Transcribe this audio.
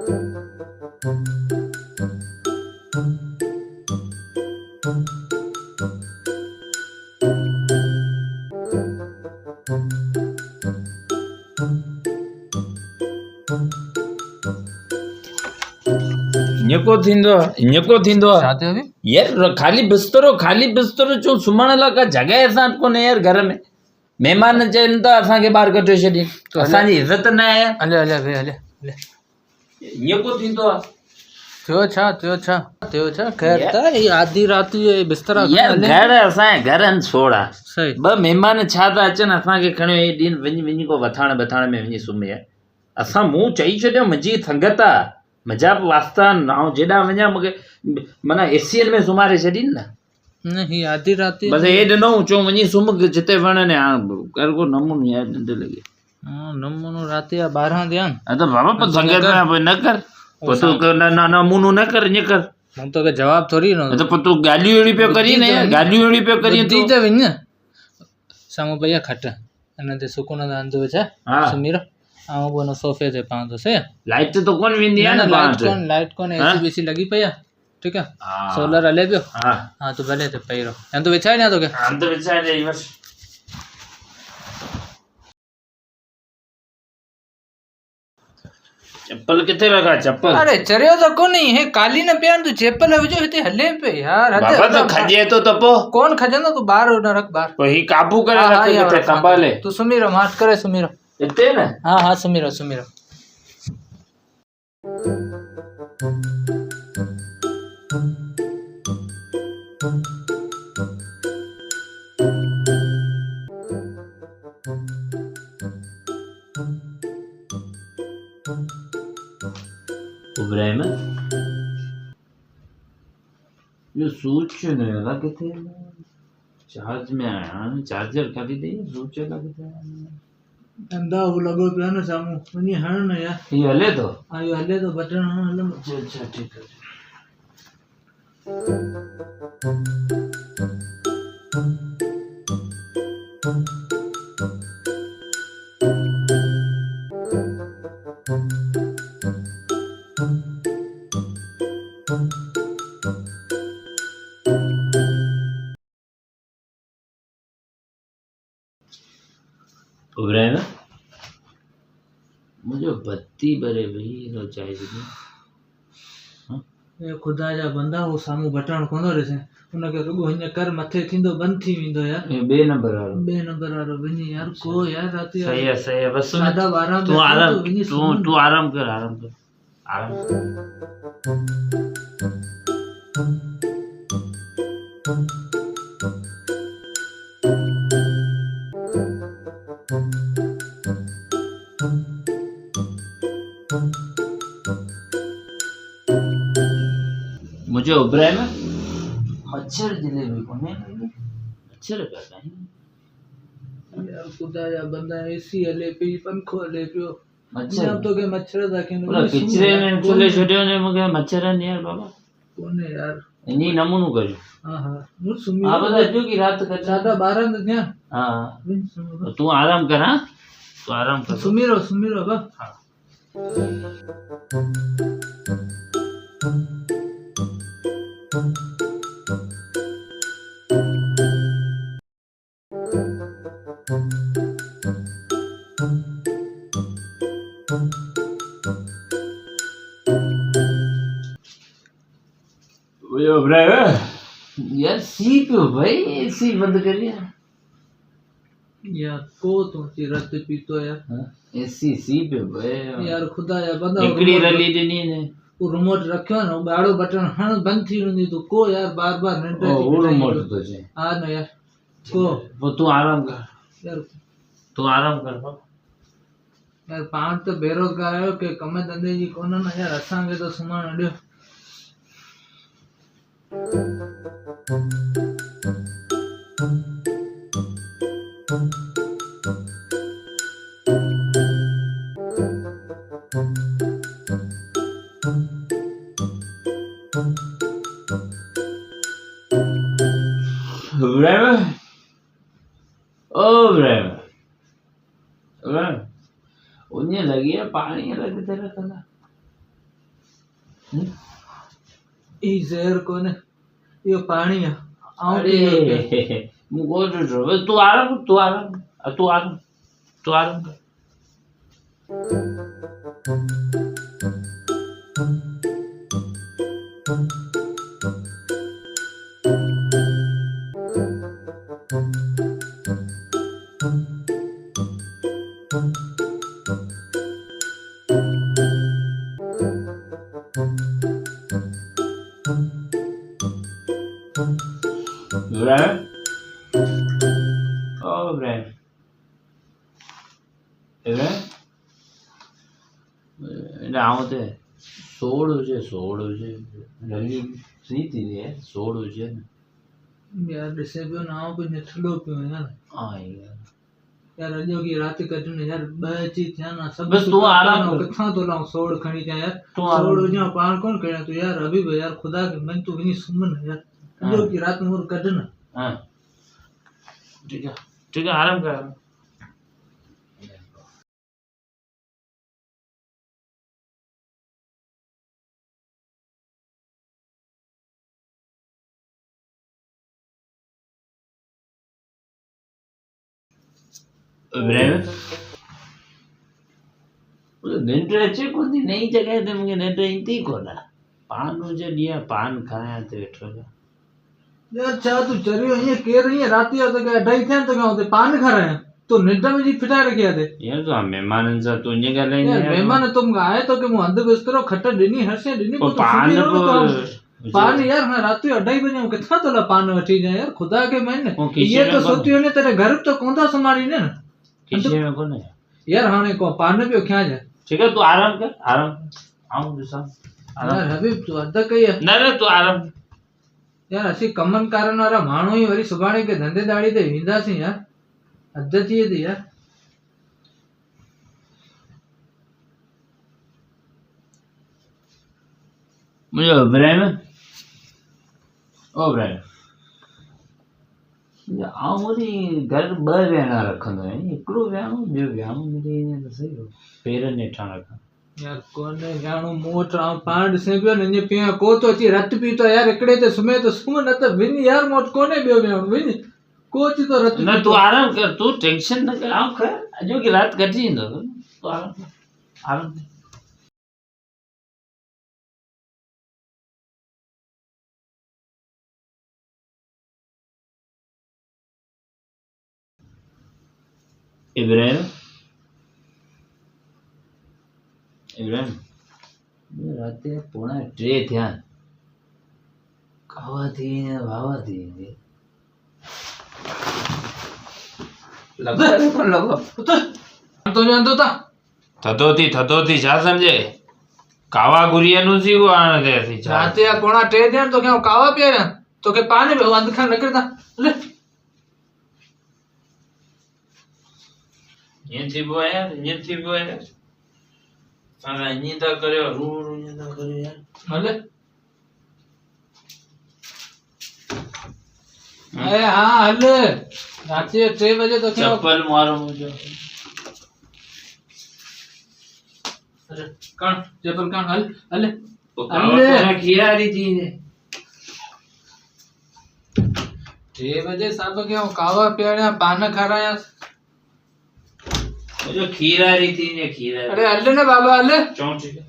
यार खाली बिस्तरो चो सुम्हण लाइ का जॻह असां कोन्हे यार घर में। महिमान चवनि था असांखे ॿाहिरि कढे छॾी, तो असांजी इज़त न आहे। ईअं को थींदो आहे? थियो छा ख़ैर त ई आधी राति जो बिस्तरा यार घर असांजे घर आहिनि सोड़ा, ॿ महिमान छा था अचनि असांखे खणियो हे ॾींहुं वञी को वथाण में वञी सुम्हे। असां मूं चई छॾियो मुंहिंजी संगत आहे, मुंहिंजा बि वास्ता आहिनि, ऐं जेॾा वञा मूंखे माना एसीअनि में सुम्हारे छॾीनि न। ही आधी राति बसि हे ॾिनो चऊं वञी सुम्ह जिते वणने। हाणे कर को नमूनो यार निंड लॻे। नमूनो राति जा 12 थिया त बाबा पर संगत में न कर, पोइ तूं नमूनो न कर, ईअं कर। मूं तोखे जवाब थोरी ॾिनो त पोइ तूं ॻाल्हियूं अहिड़ी पियो करी न, ॻाल्हियूं अहिड़ी पियो करी दी त वञ साम्हूं पई आहे खट, हिन ते सुकून सां हंधि विछा सुम्ही रहो, ऐं पोइ सोफ़े ते पवंदो सही। लाइट तो कोन वेंदी आहे न? लाइट कोन एसी बीसी लॻी पई आहे, ठीकु आहे, सोलर हले पियो। हा तूं भले हिते पई रहो, हंधि विछाए ॾियां तोखे? हंधि विछाए ॾेई बसि। चप्पल किथे रखा? चप्पल अरे चरियो त कोन्हे, हे काली न पिया तूं चप्पल विझो हिते हले पे यार। बाबा तो खजे तो पो कोन खजंदो, तू ॿाहिरि न रख ॿाहिरि, पोइ ही काबू करे रख किथे संभाले। तू सुम्ही रहो, माठ करे सुम्ही रहो हिते न। हा सुम्ही रहो सुम्ही रहो। इब्राहिम ये स्विच न लगा किथे? चार्ज में आया, चार्जर खाली दे, स्विच लगा किथे? अंधा वो लगो पिया न साम्हूं, वञी हण न यार। ये हले तो? हा यो हले तो, बटन हण हले। अच्छा ठीक है। इब्राहिम मुझे बत्ती बरे भई तो चाहिए। ए खुदा जा बंदा, वो साम्हूं बटन कोन ॾिसे, उनखे रुगो हीअं कर मथे थींदो बंदि थी वेंदो यार। ये बे नंबर वारो वञी यार को यार राति सही है बस तू आराम कर मुझे इब्राहिम मच्छर जलेबी कोने मच्छर करता है यार। खुदा जा बंदा, एसी हले पई, पंखो हले पियो, मच्छर तो के मच्छर था के पूरा किचरे में चुले छड्यो ने मुके मच्छर ने यार बाबा कोने यार। इनी नमूनो कर। हां नु सुमी आ बता जो की रात का ज्यादा 12 न थिया। हां तू आराम कर, हां तू आराम कर, सुमी रहो बा। हां यार सी पे भाई एसी बंद कर लिया यार। को तो रत पीतो यार। एसी सी पे भाई यार खुदा या बंदा एकड़ी रली देनी ने वो रिमोट रखियो न, गाड़ो बटन हण बंद थी वेंदी तो को यार बार निंड थी। वो रिमोट तो छे हां न यार को वो तू आराम कर यार, तू आराम कर यार। पाण तो बेरोजगार आयो के कम धंधे जी कोन न यार, असांखे तो सुमण ॾियो। उन्हें लगी है पानी अलग तरह का ई ज़हर कोने यो पानी है अरे मुझको तो तू आराम कर Ibrahim? Oh, Ibrahim. Ibrahim? આવું તે સોળ છે રંગી સી થી છે સોળ છે ને यार डिसे पियो ना आओ कुछ थड़ो पियो यार हाँ यार यार अजो की रात कटने यार बची थिया ना सब बस तू आराम कर कथा तो लाऊं सोड़ खणी जा यार तू सोड़ जो पान कौन करे तो यार अभी भी यार खुदा के मन तू इनी सुमन यार अजो की रात मोर कटना हां ठीक है आराम कर निंड अचे कोन थी नई जगह ते मूंखे निंड ईंदी कोन पान हुजे ॾींहं पान खायां ते वेठो यार छा तू चरियो ये केर ये राती तो के अढाई थे तो के पान खा रहे हैं तो निंड में जी फिटा रखिया थे यार तो मेहमानन सा तू ईअं ॻाल्हाईंदी यार मेहमान तुम आए तो के मु अंध बिस्तरो खट ॾिनी हर्षे ॾिनी को पान पान यार मैं राती 2:30 बजे किथा तो ला पान वठी जाए यार खुदा के मन ये तो सोतियो ने तेरे घर तो कोंदा संभाली ने किसी में कोने यार हाने को पान पे क्या जाए ठीक है तू आराम कर आऊं दिसा यार हबीब तू अदा कई ना तू आराम यार असी कमन कारण वाला माणो ही वरी सुबाणे के धंधे दाड़ी ते विंदासी यार अदा थी थी यार मुझे इब्राहिम आऊं वरी घर ॿ विहणा रखंदो आहियां हिकिड़ो विहाणो ॿियो विहाणो मिली वञे त सही हो पेरनि हेठां रखां यार कोने विहाणो मूं वटि पाण ॾिसे पियो न ईअं पिया को तो अची रत पी तो यार हिकिड़े ते सुम्हे तो सुम्ह न त विन यार मूं वटि कोने ॿियो विहाणो विन को अची तो रत न तू आराम कर तू टेंशन न कर आऊं खैर अॼो की राति कटी ईंदो तू आराम कर इब्राहिम रात 2:45 थिया कावा थी वावा थी लगो तो जानतो था थदो थी छा समझे कावा गुरिया नु सी को आने दे थी छा रात 2:45 थिया तो क्या कावा पिया तो के पानी पे अंध खा न करता ले ये थी वो यार सारा नींदा करे रू नींदा करे यार हले ए हां हले रात 3 बजे तो क्या चप्पल मारो मुझे अरे कौन चप्पल कौन हले हले खीरा रही थी 3 बजे सब क्या कावा पिया पान खा रहा है जो खीरा रही थी ने खीरा अरे हल्ले ना बाबा हल्ले चौं ठीक है